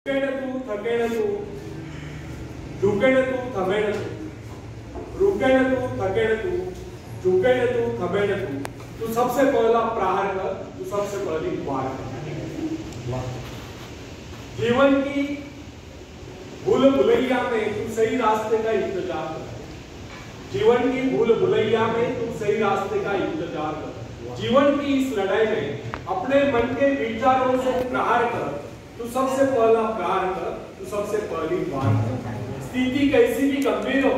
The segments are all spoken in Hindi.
झुकेण तू थकेण तू झुकेण तू थमेण तू रुकेण तू थकेण तू झुकेण तू थमेण तू सबसे पहला प्रहार कर, तू सबसे पहली वार कर। जीवन की भूल भुलैया में तू सही रास्ते का इंतजार कर। जीवन की भूल भुलैया में तू सही रास्ते का इंतजार कर। जीवन की इस लड़ाई में अपने मन के विचारों से प्रहार कर, तू सबसे पहला प्रहार कर, तू सबसे पहली वार कर। स्थिति कैसी भी गंभीर हो,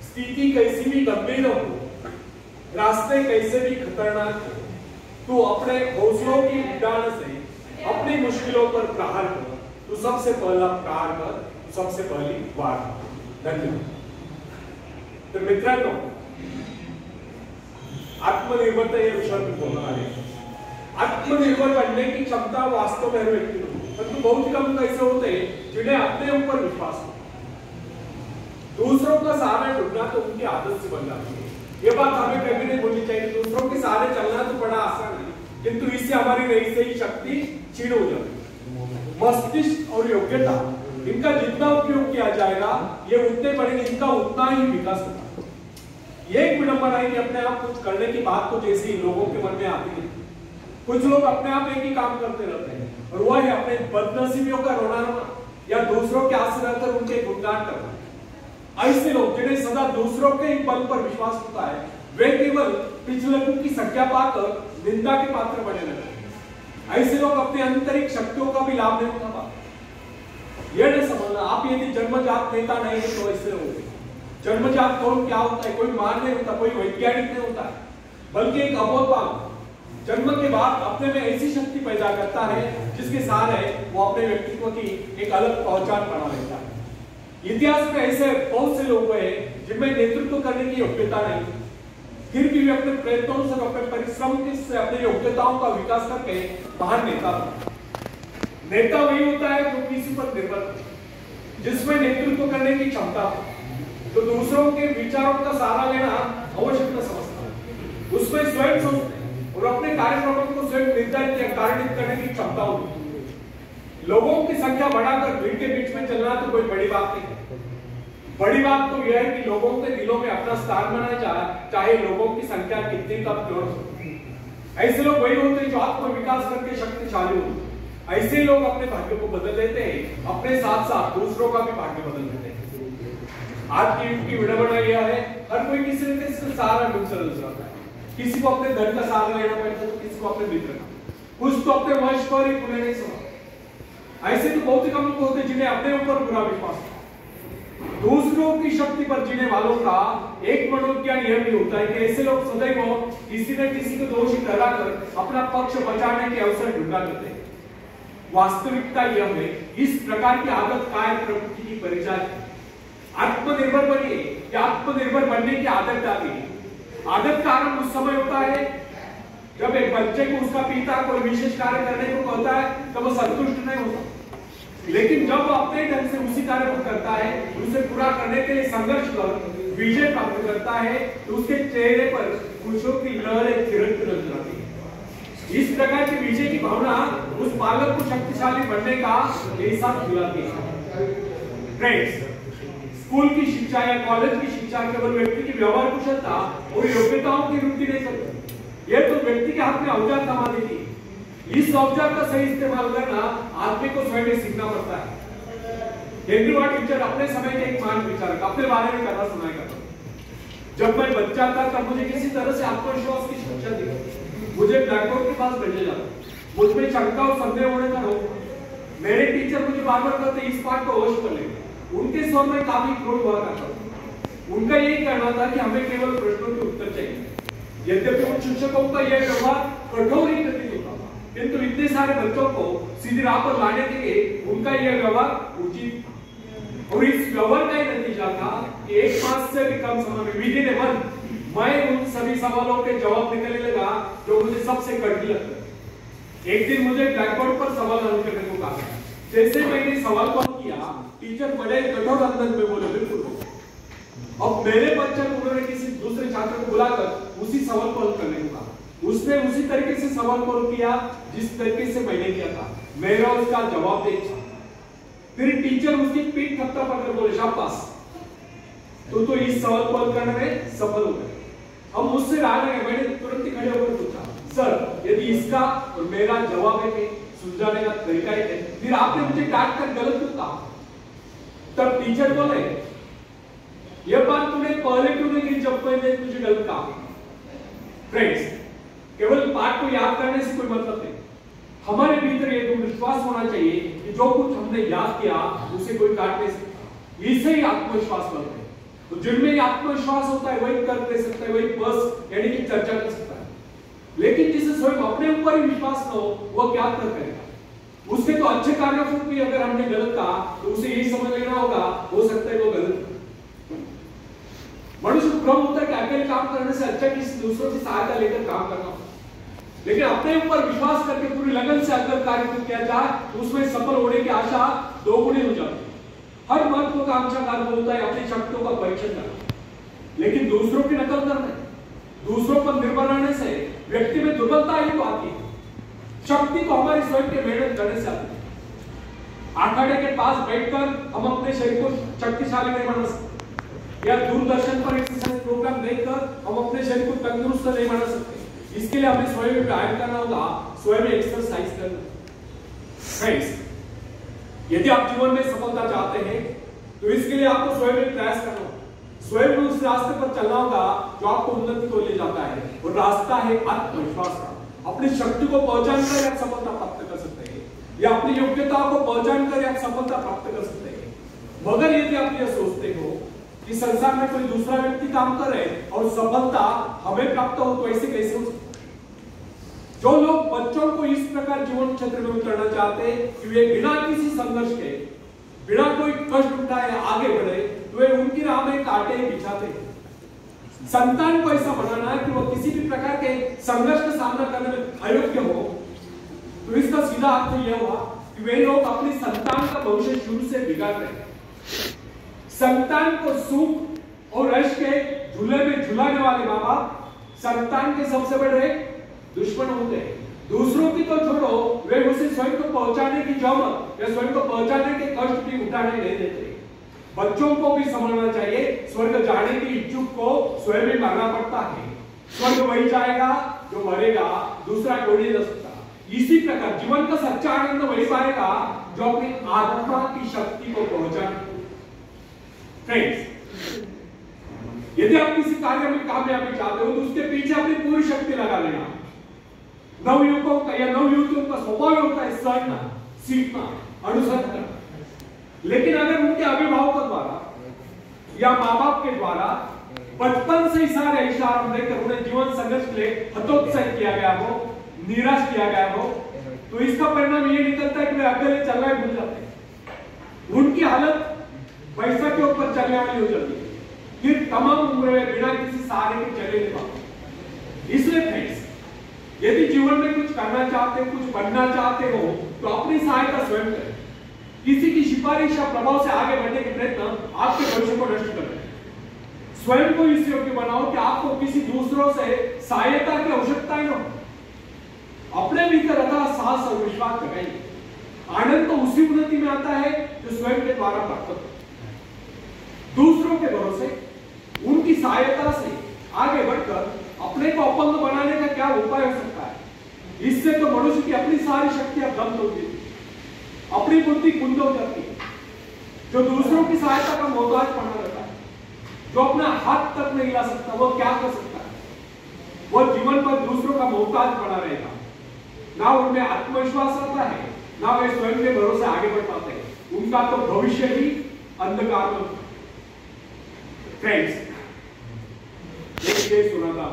स्थिति कैसी भी गंभीर हो, रास्ते कैसे भी खतरनाक हो, तू अपने हौसलों की उड़ान से अपनी मुश्किलों पर प्रहार कर, तू सबसे पहला प्रहार कर, तू सबसे पहली वार कर। धन्यवाद। तर मित्रांनो, आत्मनिर्भरता या विषयावर बोलणार आहे। आत्मनिर्भर बनने की क्षमता वास्तव में हर व्यक्ति को, परंतु बहुत कम कैसे होते हैं जिन्हें अपने ऊपर विश्वास हो। दूसरों का सहारा ढूंढना तो उनकी आदत से बन जाती है। ये बात हमें कभी नहीं भूलनी चाहिए। दूसरों के सहारे चलना तो बड़ा आसान है, किंतु इससे हमारी नई सही शक्ति क्षीण हो जाती है। मस्तिष्क और योग्यता, इनका जितना उपयोग किया जाएगा ये उतने बढ़ेंगे, इनका उतना ही विकास होगा। ये एक विडंबना है कि अपने आप कुछ करने की बात तो जैसे ही लोगों के मन में आती है। कुछ लोग अपने आप एक ही काम करते रहते हैं और वह है अपने बदनसीबियों का रोना या दूसरों के आस रहकर उनके गुणगान करना। ऐसे लोग जिन्हें सदा दूसरों के बल पर विश्वास होता है, वे केवल पिछलकों की संख्या पाकर निंदा के पात्र बने रहते हैं। ऐसे लोग अपने आंतरिक शक्तियों का भी लाभ नहीं उठा पाते। यह नहीं समझना, आप यदि जन्मजात नेता नहीं है तो ऐसे लोग जन्मजात कौन क्या होता है, कोई महान नहीं होता, कोई वैज्ञानिक नहीं होता, बल्कि एक अबोध जन्म के बाद अपने में ऐसी शक्ति पैदा करता है जिसके सहारे वो अपने व्यक्तित्व की एक अलग पहचान बना लेता है। इतिहास में ऐसे बहुत से लोग हुए जिनमें नेतृत्व करने की योग्यता नहीं, फिर भी वे अपने प्रयत्नों से, अपने परिश्रम से अपनी योग्यताओं का विकास करके महान नेता बने। नेता वही होता है जो किसी पर निर्भर हो, जिसमें नेतृत्व करने की क्षमता हो, तो दूसरों के विचारों का सहारा लेना आवश्यक न समझता है, उसमें स्वयं सोचते और अपने कार्यक्रमों को स्वयं निर्धारित या कार्यान्वित करने की क्षमता होती। लोगों की संख्या बढ़ाकर भीड़ के बीच में चलना तो कोई बड़ी बात नहीं है। बड़ी बात तो यह है कि लोगों के दिलों में अपना स्थान बनाया जाए, चाहे लोगों की संख्या कितनी कम क्यों हो। ऐसे लोग वही होते हैं जो आत्म विकास करके शक्तिशाली होते हैं। ऐसे लोग अपने भाग्य को बदल देते हैं, अपने साथ साथ दूसरों का भी भाग्य बदल देते हैं। आज की युग की विडंबना यह है, हर कोई किसी न किसी सहारा ढूंढ रहा है। किसी को अपने धन का सहारा लेना पड़ता है, किसी को अपने मित्र का, कुछ तो अपने वंश पर ही पूरे नहीं समझ। ऐसे तो बहुत ही कम लोग होते जिन्हें अपने ऊपर पूरा विश्वास है। दूसरों की शक्ति पर जीने वालों का एक मनोज्ञान यह भी होता है कि ऐसे लोग सदैव किसी न किसी को दोषी ठहराकर अपना पक्ष बचाने के अवसर ढूंढा करते हैं। वास्तविकता यह है, इस प्रकार की आदत कायर प्रवृत्ति की परिचायक है। आत्मनिर्भर बनिए या आत्मनिर्भर बनने की आदत डालिए। आदत का आरंभ उस समय होता है जब एक बच्चे को उसका पिता कोई विशेष कार्य करने को कहता है तो वो संतुष्ट नहीं होता, लेकिन जब वो अपने ढंग से उसी कार्य को करता है, उसे पूरा करने के लिए संघर्ष कर विजय प्राप्त करता है, तो उसके चेहरे पर खुशियों की लहरें खिलती नजर आती है। इस प्रकार की विजय की भावना उस बालक को शक्तिशाली बनने का एहसास दिलाती है। फ्रेंड्स, स्कूल की शिक्षा या कॉलेज की शिक्षा केवल व्यक्ति की व्यवहार कुशलता और योग्यताओं की वृद्धि नहीं करती, यह तो व्यक्ति के हाथ में औजार थमा देती है। इस औजार का सही इस्तेमाल करना आदमी को स्वयं सीखना पड़ता है। हेनरी वार्ड टीचर अपने समय के एक महान विचारक अपने बारे में कथा सुनाया करता। जब मैं बच्चा था तब मुझे किसी तरह से आत्मविश्वास की शिक्षा दी। मुझे ब्लैक बोर्ड के पास भेजा जाता, मुझ में शंका और संदेह होने का रोक। मेरे टीचर मुझे बार बार कहते इस पाठ को अवश्य कर लेंगे। उनके स्वर में काफी क्रोध हुआ करता था। उनका यही कहना था कि हमें केवल प्रश्नों के उत्तर चाहिए। यद्यपि उन शिक्षकों का यह व्यवहार कठोर ही प्रतीत होता था, किंतु इतने सारे बच्चों को सीधी राह पर लाने के लिए उनका यह व्यवहार उचित था। और इस व्यवहार का ही नतीजा था कि 1 मास से भी कम समय में विधि ने मन मैं उन सभी सवालों के जवाब निकलने लगा जो मुझे सबसे कठिन लगता। एक दिन मुझे ब्लैक बोर्ड पर सवाल हल करने को कहा। जैसे मैंने सवाल को किया, टीचर बड़े कठोर अंदाज में बोले बिल्कुल। अब मेरे बच्चे को उन्होंने किसी दूसरे छात्र को बुलाकर उसी सवाल को हल करने को कहा। उसने उसी तरीके से सवाल को किया जिस तरीके से मैंने किया था। मेरा उसका जवाब दे उसकी पीठ थपथप अगर बोले शाबाश, तो इस सवाल को हल करने में सफल हो गए। हम मुझसे रहा नहीं, मैंने तुरंत ही खड़े होकर पूछा, सर यदि इसका और मेरा जवाब है कि सुलझाने का तरीका ही है, फिर आपने मुझे डांट कर गलत क्यों कहा? तब टीचर बोले, यह बात तूने पहले क्यों नहीं की जब मैंने तुझे गलत कहा? फ्रेंड्स, केवल पाठ को याद करने से कोई मतलब नहीं। हमारे भीतर ये तो विश्वास होना चाहिए कि जो कुछ हमने याद किया उसे कोई काट नहीं सकता। इसे ही आत्मविश्वास बोलते हैं। तो जिनमें आत्मविश्वास होता है वही कर दे सकता है, वही बस यानी कि चर्चा कर सकता है। लेकिन जिसे स्वयं अपने ऊपर ही विश्वास न हो, वह क्या कर करेगा? उसके तो अच्छे कार्यों को भी अगर हमने गलत कहा तो उसे यही समझ लेना होगा, हो सकता है वो गलत। मनुष्य को भ्रम होता है कि अकेले काम करने से अच्छा किसी दूसरों की सहायता लेकर काम करना होता, लेकिन अपने ऊपर विश्वास करके पूरी लगन से अगर कार्य को किया जाए तो उसमें सफल होने की आशा दोगुनी हो जाती है। हर महत्वाकांक्षा कार्य होता है अपनी शक्तियों का परीक्षण करना, लेकिन दूसरों की नकल करना, दूसरों पर निर्भर रहने से व्यक्ति में दुर्बलता ही तो आती है। शक्ति को हमारी स्वयं के मेहनत करने से आती है। अखाड़े के पास बैठकर हम अपने शरीर को शक्तिशाली नहीं बना सकते, या दूरदर्शन पर एक्सरसाइज प्रोग्राम देखकर हम अपने शरीर को तंदुरुस्त नहीं बना सकते। इसके लिए हमें स्वयं व्यायाम करना होगा, स्वयं एक्सरसाइज करना। फ्रेंड्स, यदि आप जीवन में सफलता चाहते हैं तो इसके लिए आपको स्वयं प्रयास करना होगा, स्वयं उस रास्ते पर चलना होगा जो आपको उन्नति को ले जाता है। और रास्ता है आत्मविश्वास का। अपनी शक्ति को पहचान कर आप सफलता प्राप्त कर सकते हैं, या अपनी योग्यता को पहचान कर आप सफलता प्राप्त कर सकते हैं। मगर यदि आप यह सोचते हो कि संसार में कोई दूसरा व्यक्ति काम करे और सफलता हमें प्राप्त हो, तो ऐसे कैसे हो सकता? जो लोग बच्चों को इस प्रकार जीवन क्षेत्र में उतरना चाहते हैं कि वे बिना किसी संघर्ष के, बिना कोई कष्ट उठाए आगे बढ़े, तो वे उनकी राह में कांटे बिछाते हैं। संतान को ऐसा बनाना है कि वो किसी भी प्रकार के संघर्ष का सामना करने में अयोग्य हो, तो इसका सीधा अर्थ यह हुआ कि वे लोग अपनी संतान का भविष्य शुरू से बिगाड़ रहे हैं। संतान को सुख और यश के झूले में झुलाने वाले माँ बाप संतान के सबसे बड़े दुश्मन होते हैं। दूसरों की तो छोड़ो, वे उसे स्वयं को पहुंचाने की जौहमत या स्वयं को पहुंचाने के कष्ट भी उठाने नहीं देते। बच्चों को भी समझना चाहिए, स्वर्ग जाने की इच्छुक को स्वयं ही मरना पड़ता है। स्वर्ग वही जाएगा जो मरेगा, दूसरा कोई नहीं जा सकता। इसी प्रकार जीवन का सच्चा आनंद वही पाएगा जो अपनी आत्मा की शक्ति को पहुंचाए। फ्रेंड्स, यदि आप किसी कार्य में कामयाबी चाहते हो तो उसके पीछे अपनी पूरी शक्ति लगा लेना। नवयुवकों का या नवयुवतियों का स्वभाव होता है सहना, सीखना, अनुसरण करना। लेकिन अगर उनके अभिभावकों द्वारा या माँ बाप के द्वारा बचपन से ही सारे ऐसा आरंभ देकर उन्हें जीवन संघर्ष के लिए हतोत्साहित किया गया हो, निराश किया गया हो, तो इसका परिणाम ये निकलता है कि वे अकेले चलना भूल जाते हैं। उनकी हालत पैसा के ऊपर चलने वाली हो जाती है, फिर तमाम उम्र में बिना किसी सहारे के चले नहीं पाते। इसलिए फ्रेंड्स, यदि जीवन में कुछ करना चाहते हो, कुछ बनना चाहते हो, तो अपनी सहायता स्वयं करें। किसी की सिफारिश या प्रभाव से आगे बढ़ने के प्रयत्न आपके भविष्य को नष्ट कर रहे हैं। स्वयं को इस योग्य बनाओ कि आपको किसी दूसरों से सहायता की आवश्यकता ही न हो। अपने भीतर अथाह साहस और विश्वास जगाइए। आनंद तो उसी उन्नति में आता है जो स्वयं के द्वारा प्राप्त होता है। दूसरों के भरोसे, उनकी सहायता से आगे बढ़कर अपने को अपंग बनाने का क्या उपाय हो सकता है? इससे तो मनुष्य की अपनी सारी शक्तियां बंद होती है, अपनी बुद्धि कुंद हो जाती है। जो दूसरों की सहायता का मोहताज बना रहता है, जो अपना हाथ तक नहीं ला सकता, वो क्या कर सकता है? वो जीवन पर दूसरों का मोहताज बना रहेगा। ना उनमें आत्मविश्वास आता है, ना वे स्वयं के भरोसे आगे बढ़ पाते हैं। उनका तो भविष्य ही अंधकार में। फ्रेंड्स, एक केस सुना था।